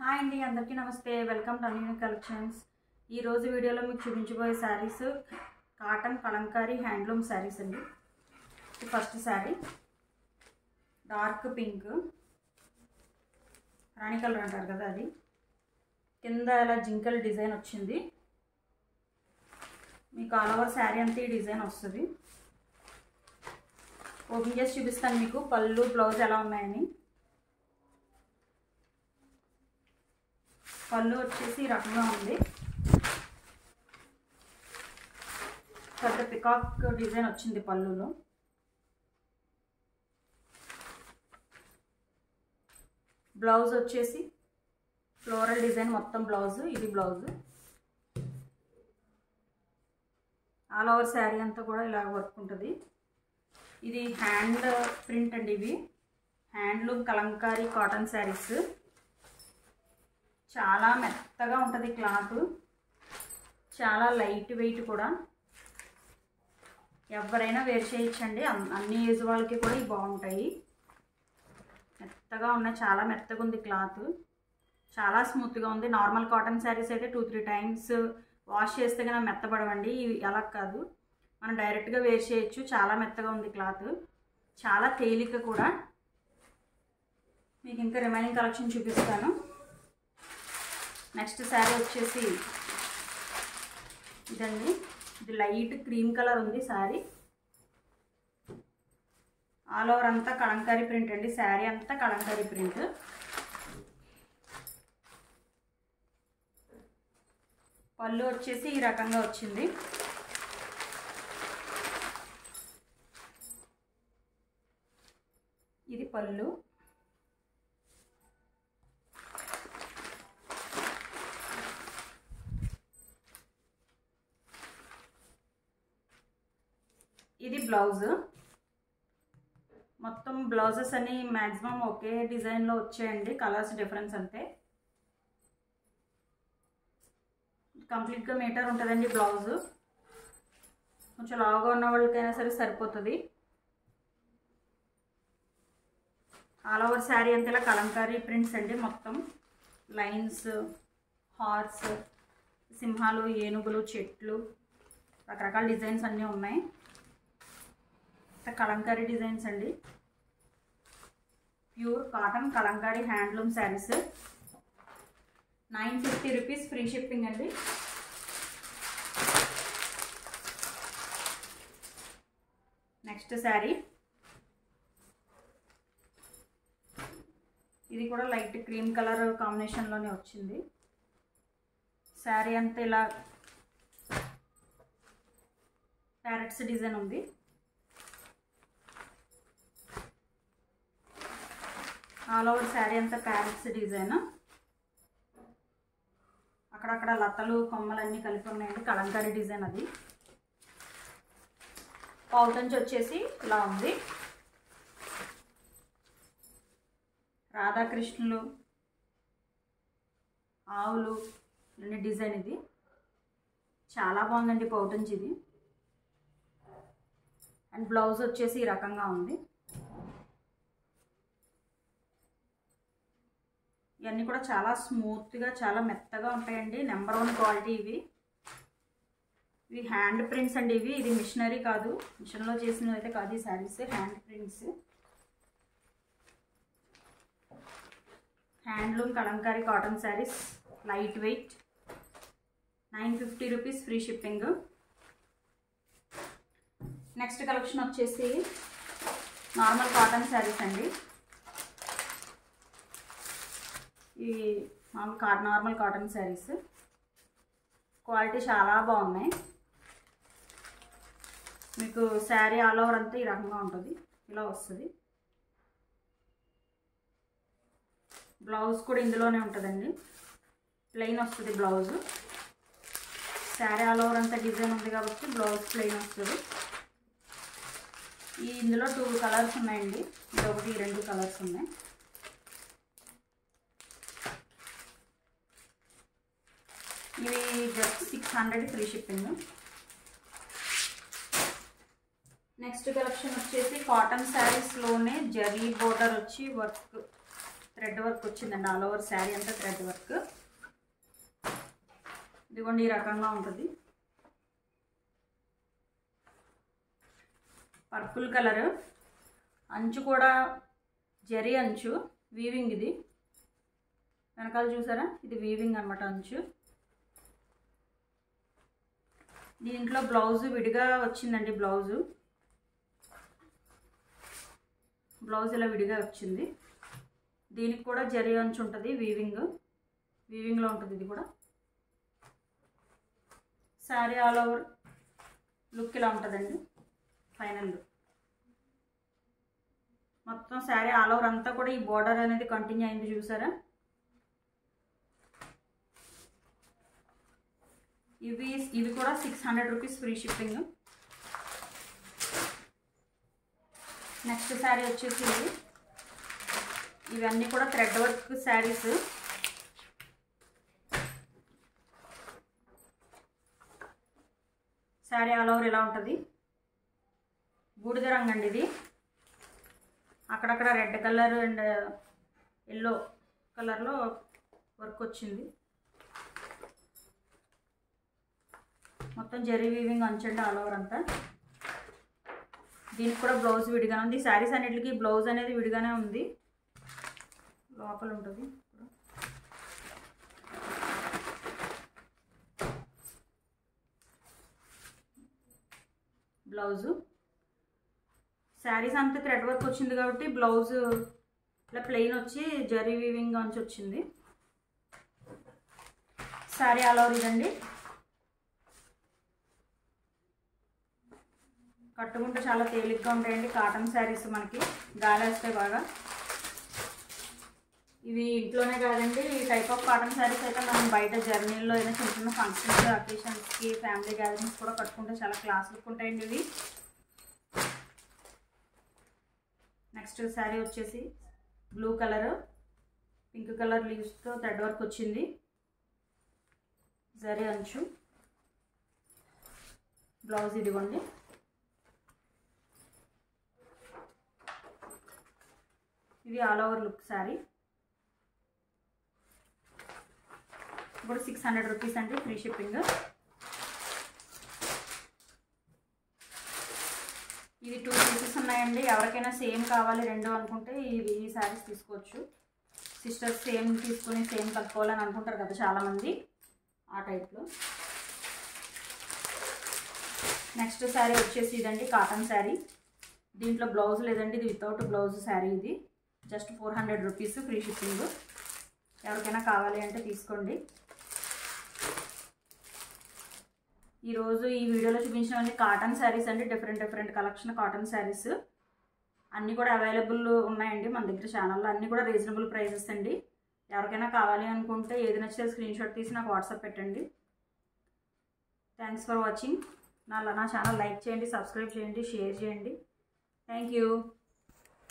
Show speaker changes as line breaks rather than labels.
Hi అండి, అందరికీ నమస్తే. Welcome to an unique collections. ఈ రోజు వీడియోలో మీకు చూపించబోయే శారీస్ కాటన్ కలంకారీ హ్యాండ్లూమ్ శారీస్ అండి. ఫస్ట్ శారీ డార్క్ పింక్, రాణి కలర్ అంటారు కదా, అది కింద ఇలా జింకల్ డిజైన్ వచ్చింది. మీకు ఆల్ ఓవర్ శారీ అంతా ఈ డిజైన్ వస్తుంది. ఓపెన్ చేసి చూపిస్తాను మీకు పళ్ళు బ్లౌజ్ ఎలా ఉన్నాయని. పళ్ళు వచ్చేసి ఈ రకంగా ఉంది. పెద్ద పికాక్ డిజైన్ వచ్చింది పళ్ళులో. బ్లౌజ్ వచ్చేసి ఫ్లోరల్ డిజైన్ మొత్తం బ్లౌజ్. ఇది బ్లౌజ్. ఆల్ ఓవర్ శారీ అంతా కూడా ఇలా వర్క్ ఉంటుంది. ఇది హ్యాండ్ ప్రింట్ అండి. ఇవి హ్యాండ్లూమ్ కలంకారీ కాటన్ శారీస్. చాలా మెత్తగా ఉంటుంది క్లాత్, చాలా లైట్ వెయిట్ కూడా. ఎవరైనా వేర్ చేయొచ్చండి. అన్ని ఏజ్ వాళ్ళకి కూడా ఇవి బాగుంటాయి. మెత్తగా ఉన్నాయి, చాలా మెత్తగా ఉంది క్లాత్, చాలా స్మూత్గా ఉంది. నార్మల్ కాటన్ శారీస్ అయితే 2-3 టైమ్స్ వాష్ చేస్తే కన్నా మెత్తపడవండి. ఇవి అలా కాదు, మనం డైరెక్ట్గా వేర్ చేయొచ్చు. చాలా మెత్తగా ఉంది క్లాత్, చాలా తేలిక కూడా. మీకు ఇంకా రిమైనింగ్ కలెక్షన్ చూపిస్తాను. నెక్స్ట్ శారీ వచ్చేసి ఇదండి. ఇది లైట్ క్రీమ్ కలర్ ఉంది శారీ. ఆల్ ఓవర్ అంతా కలంకారీ ప్రింట్ అండి. శారీ అంతా కలంకారీ ప్రింట్. పళ్ళు వచ్చేసి ఈ రకంగా వచ్చింది. ఇది పళ్ళు. ఇది బ్లౌజ్. మొత్తం బ్లౌజెస్ అన్ని మ్యాక్సిమం ఒకే డిజైన్లో వచ్చాయండి, కలర్స్ డిఫరెన్స్ అంతే. కంప్లీట్గా మీటర్ ఉంటుందండి బ్లౌజ్. కొంచెం లావుగా ఉన్న వాళ్ళకైనా సరే సరిపోతుంది. ఆల్ ఓవర్ శారీ అంతా ఇలా కలంకారీ ప్రింట్స్ అండి. మొత్తం లైన్స్, హార్స్, సింహాలు, ఏనుగులు, చెట్లు, రకరకాల డిజైన్స్ అన్నీ ఉన్నాయి. కలంకారీ డిజైన్స్ అండి. Pure cotton kalamkari handloom saris. 950 rupees, free shipping అండి. నెక్స్ట్ శారీ ఇది కూడా లైట్ క్రీమ్ కలర్ కాంబినేషన్లోనే వచ్చింది. శారీ అంతా ఇలా ప్యారెట్స్ డిజైన్ ఉంది. ఆల్ ఓవర్ శారీ అంతా ప్యారెట్స్ డిజైన్. అక్కడక్కడ లతలు, కొమ్మలన్నీ కలిపి ఉన్నాయండి. కలంకారీ డిజైన్ అది. పౌటంచి వచ్చేసి ఇలా ఉంది. రాధాకృష్ణులు, ఆవులు అన్ని డిజైన్. ఇది చాలా బాగుందండి పౌటంచి ఇది. అండ్ బ్లౌజ్ వచ్చేసి ఈ రకంగా ఉంది. ఇవన్నీ కూడా చాలా స్మూత్గా, చాలా మెత్తగా ఉంటాయండి. నెంబర్ 1 క్వాలిటీ ఇవి. ఇవి హ్యాండ్ ప్రింట్స్ అండి. ఇది మిషనరీ కాదు, మిషన్లో చేసినవి అయితే కాదు. ఈ saris hand prints. Handloom Kalamkari cotton saris, light weight. 950 rupees, free shipping. Next collection వచ్చేసి నార్మల్ కాటన్ శారీస్ అండి. ఈ నార్మల్ కాటన్ శారీస్ క్వాలిటీ చాలా బాగున్నాయి. మీకు శారీ ఆల్ ఓవర్ అంతా ఈ రకంగా ఉంటుంది, ఇలా వస్తుంది. బ్లౌజ్ కూడా ఇందులోనే ఉంటుందండి, ప్లెయిన్ వస్తుంది బ్లౌజ్. శారీ ఆల్ ఓవర్ అంతా డిజైన్ ఉంది కాబట్టి బ్లౌజ్ ప్లెయిన్ వస్తుంది. ఇందులో 2 కలర్స్ ఉన్నాయండి. ఇది ఒకటి, 2 కలర్స్ ఉన్నాయి. ఇవి just 600, free shipping. Next collection వచ్చేసి కాటన్ శారీస్లోనే జరీ బోర్డర్ వచ్చి వర్క్ థ్రెడ్ వర్క్ వచ్చిందండి. ఆల్ ఓవర్ శారీ అంతా థ్రెడ్ వర్క్. ఇదిగోండి ఈ రకంగా ఉంటుంది. పర్పుల్ కలర్, అంచు కూడా జరీ అంచు, వీవింగ్. ఇది వెనకాల చూసారా, ఇది వీవింగ్ అనమాట అంచు. దీంట్లో బ్లౌజు విడిగా వచ్చిందండి. బ్లౌజ్ ఇలా విడిగా వచ్చింది. దీనికి కూడా జరీ అంచు ఉంటుంది, వీవింగ్లో ఉంటుంది. ఇది కూడా శారీ ఆల్ ఓవర్ లుక్ ఇలా ఉంటుందండి. ఫైనల్ లుక్ మొత్తం శారీ ఆల్ ఓవర్ అంతా కూడా ఈ బోర్డర్ అనేది కంటిన్యూ అయింది చూసారా. ఇవి కూడా 600 rupees free shipping. Next sari వచ్చేసి ఇవన్నీ కూడా thread work saris. Sari all over ఇలా ఉంటుంది. బూడిద రంగు అండి ఇది. అక్కడక్కడ రెడ్ కలర్ అండ్ ఎల్లో కలర్లో వర్క్ వచ్చింది. మొత్తం జరీ వీవింగ్ అంచండి ఆల్ ఓవర్ అంతా. దీనికి కూడా బ్లౌజ్ విడిగానే ఉంది. శారీస్ అన్నిటికీ బ్లౌజ్ అనేది విడిగానే ఉంది, లోపల ఉంటుంది. బ్లౌజు శారీస్ అంతా థ్రెడ్ వర్క్ వచ్చింది కాబట్టి బ్లౌజ్ ఇలా ప్లెయిన్ వచ్చి జరీ వీవింగ్ అంచు వచ్చింది. శారీ ఆల్ ఓవర్ ఇదండి. కట్టుకుంటే చాలా తేలిగ్గా ఉంటాయండి కాటన్ శారీస్. మనకి గాలి వస్తాయి బాగా. ఇవి ఇంట్లోనే కాదండి, ఈ టైప్ ఆఫ్ కాటన్ శారీస్ అయితే మనం బయట జర్నీల్లో అయినా చిన్న చిన్న ఫంక్షన్స్, అకేషన్స్కి, ఫ్యామిలీ గ్యాదరింగ్స్ కూడా కట్టుకుంటే చాలా క్లాస్ లుక్ ఉంటాయండి ఇవి. నెక్స్ట్ శారీ వచ్చేసి బ్లూ కలర్, పింక్ కలర్ లీవ్స్తో థ్రెడ్ వర్క్ వచ్చింది, జరీ అంచు. బ్లౌజ్ ఇదిగోండి. ఇది ఆల్ ఓవర్ లుక్ శారీ. ఇప్పుడు 600 రూపీస్ అండి ఫ్రీ షిప్పింగ్. ఇవి 2 పీసెస్ ఉన్నాయండి. ఎవరికైనా సేమ్ కావాలి 2 అనుకుంటే ఈ శారీస్ తీసుకోవచ్చు. సిస్టర్స్ సేమ్ తీసుకుని సేమ్ కట్టుకోవాలని అనుకుంటారు కదా చాలామంది, ఆ టైప్లో. నెక్స్ట్ శారీ వచ్చేసి ఇదండి, కాటన్ శారీ. దీంట్లో బ్లౌజ్ లేదండి, ఇది వితౌట్ బ్లౌజ్ శారీ. ఇది జస్ట్ 400 రూపీస్ ఫ్రీ షిప్పింగ్. ఎవరికైనా కావాలి అంటే తీసుకోండి. ఈరోజు ఈ వీడియోలో చూపించినవన్నీ కాటన్ శారీస్ అండి. డిఫరెంట్ కలెక్షన్ కాటన్ శారీస్ అన్నీ కూడా అవైలబుల్ ఉన్నాయండి మన దగ్గర ఛానల్లో. అన్నీ కూడా రీజనబుల్ ప్రైజెస్ అండి. ఎవరికైనా కావాలి అనుకుంటే ఏది నచ్చితే స్క్రీన్ షాట్ తీసి నాకు వాట్సాప్ పెట్టండి. Thanks for watching. నా ఛానల్ లైక్ చేయండి, సబ్స్క్రైబ్ చేయండి, షేర్ చేయండి. Thank you.